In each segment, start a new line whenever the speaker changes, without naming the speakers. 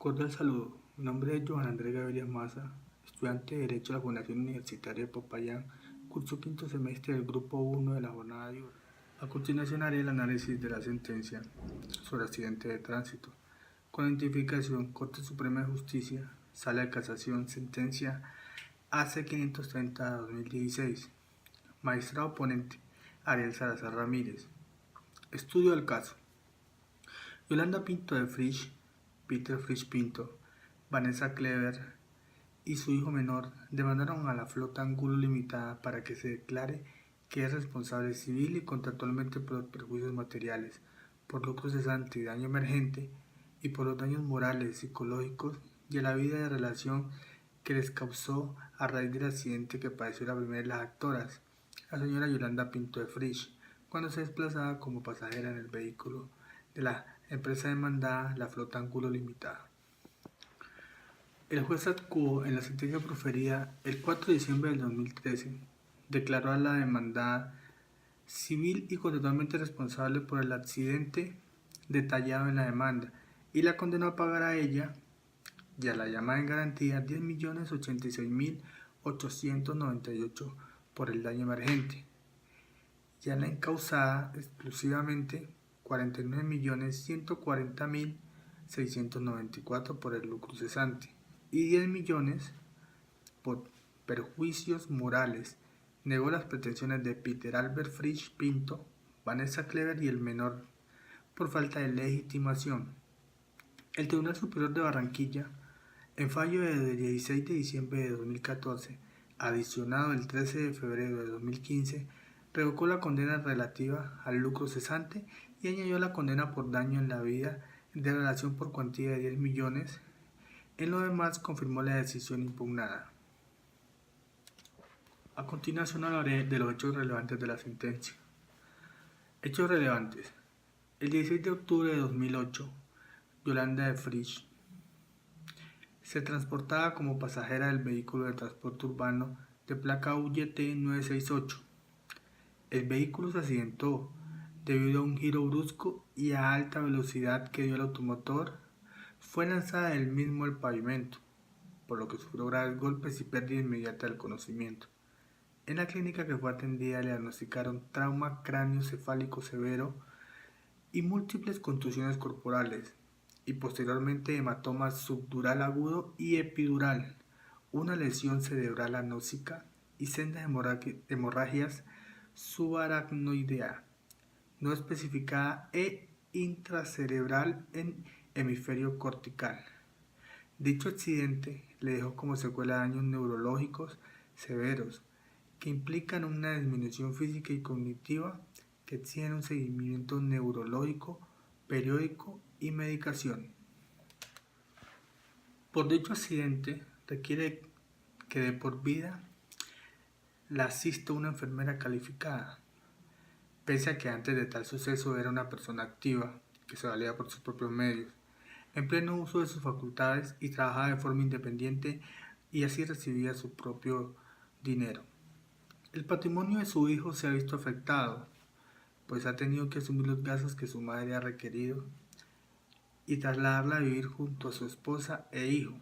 Cordial saludo. Mi nombre es Johan Andrés Gaviria Maza, estudiante de Derecho de la Fundación Universitaria de Popayán, curso quinto semestre del Grupo 1 de la jornada diurna. A continuación haré el análisis de la sentencia sobre accidente de tránsito. Con identificación Corte Suprema de Justicia, Sala de Casación, sentencia AC-530-2016. Magistrado ponente, Ariel Salazar Ramírez. Estudio del caso. Yolanda Pinto de Frisch, Peter Frisch Pinto, Vanessa Clever y su hijo menor demandaron a la Flota Angulo Limitada para que se declare que es responsable civil y contractualmente por los perjuicios materiales, por lucro cesante y daño emergente, y por los daños morales, psicológicos y a la vida de relación que les causó a raíz del accidente que padeció la primera de las actoras, la señora Yolanda Pinto de Frisch, cuando se desplazaba como pasajera en el vehículo de la empresa demandada, la Flota Angulo Limitada. El juez ad quo, en la sentencia proferida el 4 de diciembre del 2013, declaró a la demandada civil y contractualmente responsable por el accidente detallado en la demanda y la condenó a pagar a ella y a la llamada en garantía 10.086.898 por el daño emergente, y a la encausada exclusivamente 49.140.694 por el lucro cesante y 10 millones por perjuicios morales. Negó las pretensiones de Peter Albert Frisch Pinto, Vanessa Clever y el menor por falta de legitimación. El Tribunal Superior de Barranquilla, en fallo de 16 de diciembre de 2014, adicionado el 13 de febrero de 2015, revocó la condena relativa al lucro cesante y añadió la condena por daño en la vida de relación por cuantía de 10 millones. En lo demás, confirmó la decisión impugnada. A continuación hablaré de los hechos relevantes de la sentencia. Hechos relevantes. El 16 de octubre de 2008, Yolanda de Frisch se transportaba como pasajera del vehículo de transporte urbano de placa UYT 968. El vehículo se accidentó debido a un giro brusco y a alta velocidad que dio el automotor. Fue lanzada del mismo al pavimento, por lo que sufrió graves golpes y pérdida inmediata del conocimiento. En la clínica que fue atendida le diagnosticaron trauma craneoencefálico severo y múltiples contusiones corporales, y posteriormente hematoma subdural agudo y epidural, una lesión cerebral anóxica y sendas hemorragias subaracnoidea no especificada e intracerebral en hemisferio cortical. Dicho accidente le dejó como secuela daños neurológicos severos que implican una disminución física y cognitiva que exigen un seguimiento neurológico periódico y medicación. Por dicho accidente requiere que de por vida la asista una enfermera calificada, pese a que antes de tal suceso era una persona activa, que se valía por sus propios medios, en pleno uso de sus facultades y trabajaba de forma independiente y así recibía su propio dinero. El patrimonio de su hijo se ha visto afectado, pues ha tenido que asumir los gastos que su madre ha requerido y trasladarla a vivir junto a su esposa e hijo.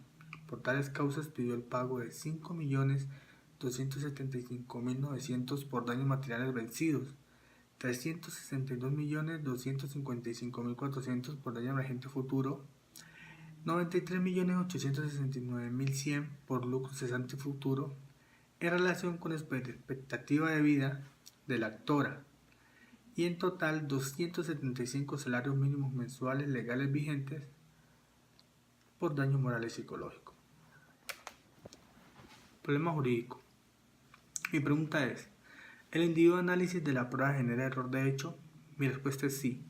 Por tales causas pidió el pago de 5.275.900 por daños materiales vencidos, 362.255.400 por daño emergente futuro, 93.869.100 por lucro cesante futuro, en relación con la expectativa de vida de la actora, y en total 275 salarios mínimos mensuales legales vigentes por daños morales y psicológicos. Problema jurídico. Mi pregunta es, ¿el individuo análisis de la prueba genera error de hecho? Mi respuesta es sí.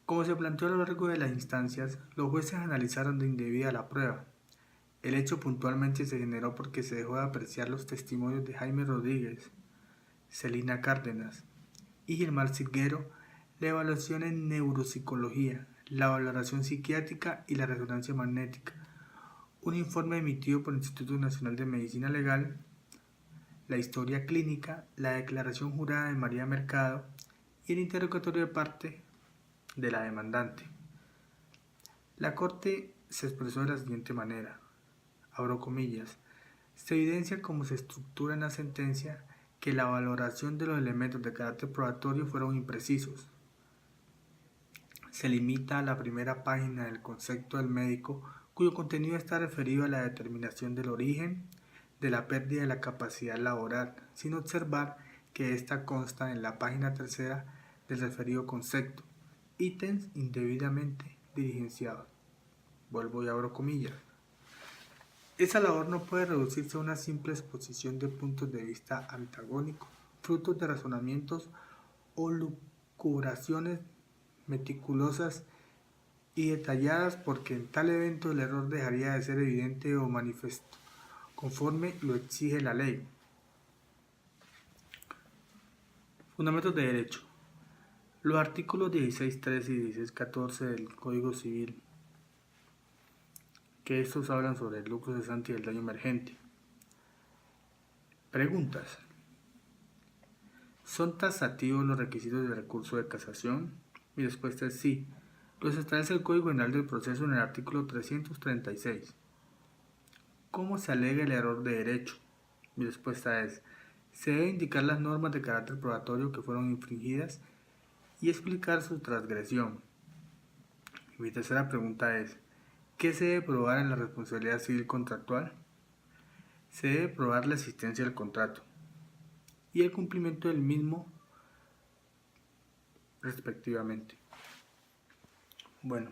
Como se planteó a lo largo de las instancias, los jueces analizaron de indebida la prueba. El hecho puntualmente se generó porque se dejó de apreciar los testimonios de Jaime Rodríguez, Celina Cárdenas y Gilmar Silguero, la evaluación en neuropsicología, la valoración psiquiátrica y la resonancia magnética, un informe emitido por el Instituto Nacional de Medicina Legal, la historia clínica, la declaración jurada de María Mercado y el interrogatorio de parte de la demandante. La Corte se expresó de la siguiente manera, abro comillas, se evidencia cómo se estructura en la sentencia que la valoración de los elementos de carácter probatorio fueron imprecisos. Se limita a la primera página del concepto del médico, cuyo contenido está referido a la determinación del origen de la pérdida de la capacidad laboral, sin observar que ésta consta en la página tercera del referido concepto, ítems indebidamente diligenciados. Vuelvo y abro comillas. Esa labor no puede reducirse a una simple exposición de puntos de vista antagónicos, frutos de razonamientos o lucubraciones meticulosas y detalladas, porque en tal evento el error dejaría de ser evidente o manifiesto, conforme lo exige la ley. Fundamentos de derecho. Los artículos 16.13 y 16.14 del Código Civil, que estos hablan sobre el lucro cesante y el daño emergente. Preguntas. ¿Son taxativos los requisitos del recurso de casación? Mi respuesta es sí. Los establece el Código Penal del Proceso en el artículo 336. ¿Cómo se alega el error de derecho? Mi respuesta es, se debe indicar las normas de carácter probatorio que fueron infringidas y explicar su transgresión. Mi tercera pregunta es, ¿qué se debe probar en la responsabilidad civil contractual? Se debe probar la existencia del contrato y el cumplimiento del mismo respectivamente. Bueno,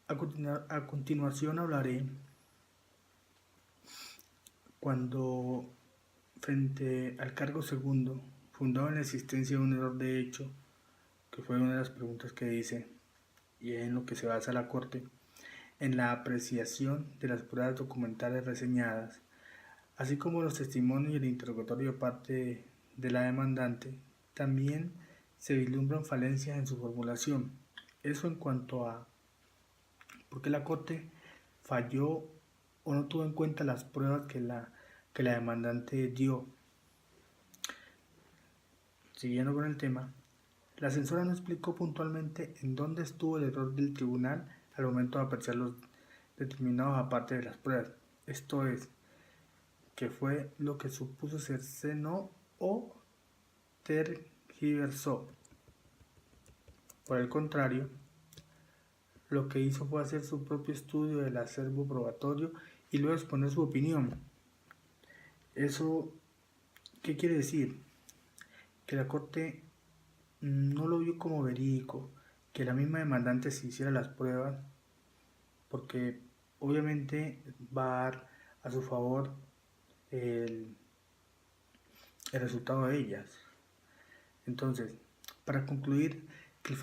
a continuación hablaré cuando frente al cargo segundo, fundado en la existencia de un error de hecho, que fue una de las preguntas que hice y es en lo que se basa la Corte, en la apreciación de las pruebas documentales reseñadas, así como los testimonios y el interrogatorio de parte de la demandante, también se vislumbran falencias en su formulación. Eso en cuanto a por qué la Corte falló o no tuvo en cuenta las pruebas que la demandante dio. Siguiendo con el tema, la censora no explicó puntualmente en dónde estuvo el error del tribunal al momento de apreciar los determinados aparte de las pruebas. Esto es, que fue lo que supuso cercenó o tergiversó. Por el contrario, lo que hizo fue hacer su propio estudio del acervo probatorio y luego exponer su opinión. ¿Eso qué quiere decir? Que la Corte no lo vio como verídico, que la misma demandante se hiciera las pruebas, porque obviamente va a dar a su favor el resultado de ellas. Entonces, para concluir, que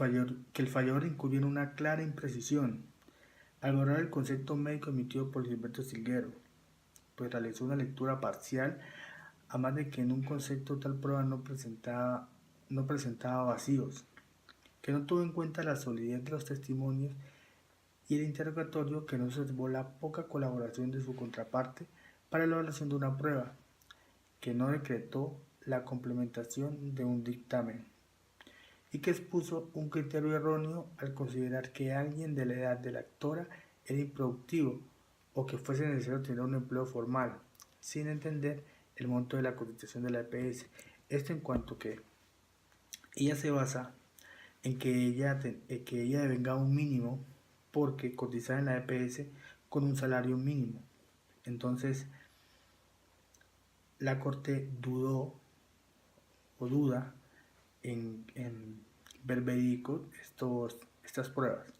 el fallador incurrió en una clara imprecisión al valorar el concepto médico emitido por Gilberto Silguero, pues realizó una lectura parcial, además de que en un concepto tal prueba no presentaba vacíos, que no tuvo en cuenta la solidez de los testimonios y el interrogatorio, que no observó la poca colaboración de su contraparte para la elaboración de una prueba, que no decretó la complementación de un dictamen y que expuso un criterio erróneo al considerar que alguien de la edad de la actora era improductivo o que fuese necesario tener un empleo formal, sin entender el monto de la cotización de la EPS. Esto en cuanto que ella se basa en que ella devenga un mínimo porque cotizaba en la EPS con un salario mínimo. Entonces, la Corte dudó o duda en ver verídico estas pruebas.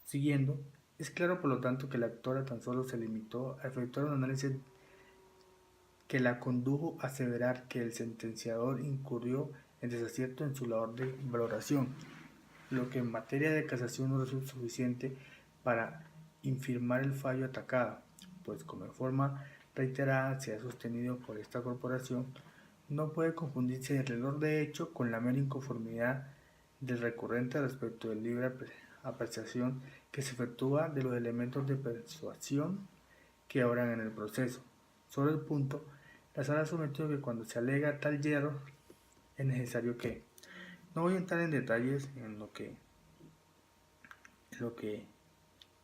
Siguiendo, es claro por lo tanto que la actora tan solo se limitó a efectuar un análisis que la condujo a aseverar que el sentenciador incurrió en desacierto en su labor de valoración, lo que en materia de casación no resulta suficiente para infirmar el fallo atacado, pues como de forma reiterada se ha sostenido por esta corporación, no puede confundirse el error de hecho con la mera inconformidad del recurrente respecto del libre apreciación que se efectúa de los elementos de persuasión que obran en el proceso. Sobre el punto, la sala ha sometido que cuando se alega tal hierro es necesario que, no voy a entrar en detalles en lo lo que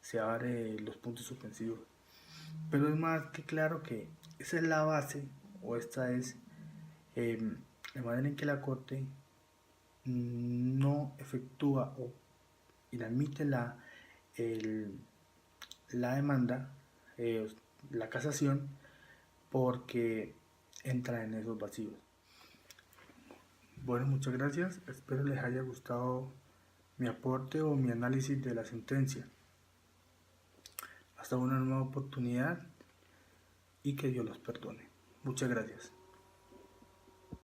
se abre los puntos suspensivos. Pero es más que claro que esa es la base, o esta es la manera en que la Corte no efectúa o admite la demanda, la casación, porque entra en esos vacíos. Bueno, muchas gracias. Espero les haya gustado mi aporte o mi análisis de la sentencia. Hasta una nueva oportunidad y que Dios los perdone. Muchas gracias.